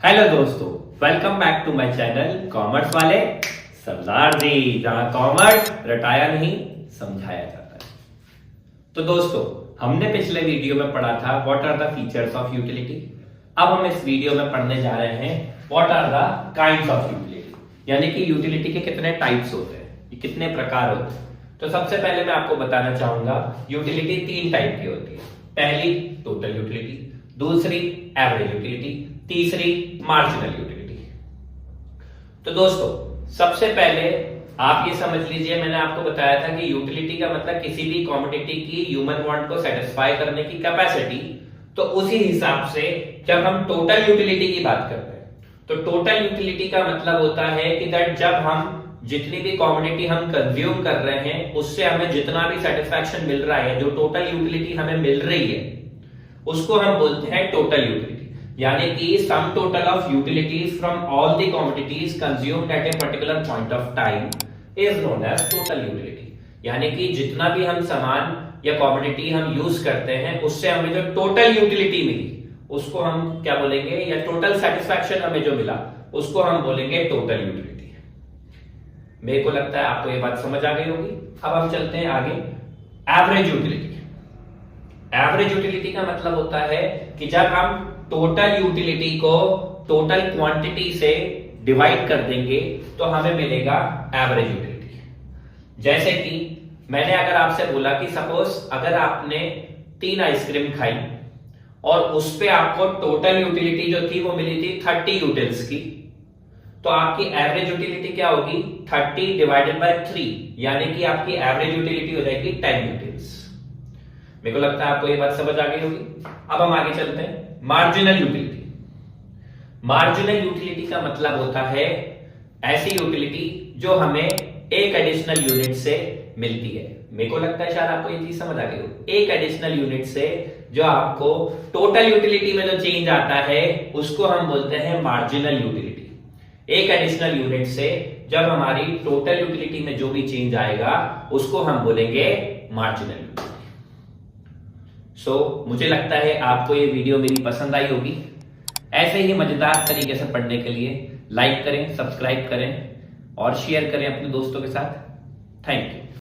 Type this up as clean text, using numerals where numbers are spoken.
Hello दोस्तों, welcome back to my channel commerce वाले सरदार जी, जहां कॉमर्स रटाया नहीं समझाया जाता है। तो दोस्तों, हमने पिछले वीडियो में पढ़ा था what are the features of utility. अब हम इस वीडियो में पढ़ने जा रहे हैं what are the kinds of utility, यानी कि यूटिलिटी के कितने टाइप्स होते हैं, ये कितने प्रकार होते हैं। तो सबसे पहले मैं आपको बताना चाहूंगा यूटिलिटी तीन टाइप की होती है। पहली टोटल यूटिलिटी, दूसरी एवरेज यूटिलिटी, तीसरी मार्जिनल यूटिलिटी। तो दोस्तों, सबसे पहले आप ये समझ लीजिए, मैंने आपको बताया था कि यूटिलिटी का मतलब किसी भी कमोडिटी की ह्यूमन वांट को सेटिस्फाई करने की कैपेसिटी। तो उसी हिसाब से जब हम टोटल यूटिलिटी की बात करते हैं, तो टोटल यूटिलिटी का मतलब होता है कि दैट जब हम जितनी भी कमोडिटी हम कंज्यूम कर रहे हैं उससे हमें जितना भी सेटिस्फैक्शन मिल रहा है, जो टोटल यूटिलिटी हमें मिल रही है, उसको हम बोलते हैं टोटल यूटिलिटी। यानी कि sum total of utilities from all the commodities consumed at a particular point of time is known as total utility. यानी कि जितना भी हम सामान या कमोडिटी हम यूज करते हैं उससे हमें जो टोटल यूटिलिटी मिली उसको हम क्या बोलेंगे, या टोटल सेटिस्फैक्शन हमें जो मिला उसको हम बोलेंगे टोटल यूटिलिटी। मेरे को लगता है आपको ये बात समझ आ गई होगी। अब हम चलते हैं आगे, एवरेज यूटिलिटी। एवरेज यूटिलिटी का मतलब होता है कि जब हम टोटल यूटिलिटी को टोटल क्वांटिटी से डिवाइड कर देंगे तो हमें मिलेगा एवरेज यूटिलिटी। जैसे कि मैंने अगर आपसे बोला कि सपोज अगर आपने 3 आइसक्रीम खाई और उस पे आपको टोटल यूटिलिटी जो थी वो मिली थी 30 यूटिल्स की, तो आपकी एवरेज यूटिलिटी क्या होगी, 30 डिवाइडेड बाय 3, यानी कि आपकी एवरेज यूटिलिटी हो जाएगी 10 यूटिल्स। मेरे को लगता है आपको ये बात समझ आ गई होगी। अब हम आगे चलते हैं, मार्जिनल यूटिलिटी। मार्जिनल यूटिलिटी का मतलब होता है ऐसी यूटिलिटी जो हमें एक एडिशनल यूनिट से मिलती है। मेरे को लगता है शायद आपको ये चीज समझ आ गई होगी। एक एडिशनल यूनिट से जो आपको टोटल यूटिलिटी में जो चेंज आता है उसको हम बोलते हैं मार्जिनल यूटिलिटी। एक एडिशनल यूनिट से जब हमारी टोटल यूटिलिटी में जो भी चेंज आएगा उसको हम बोलेंगे मार्जिनल यूटिलिटी। मुझे लगता है आपको ये वीडियो मेरी पसंद आई होगी। ऐसे ही मजेदार तरीके से पढ़ने के लिए लाइक करें, सब्सक्राइब करें और शेयर करें अपने दोस्तों के साथ। Thank you.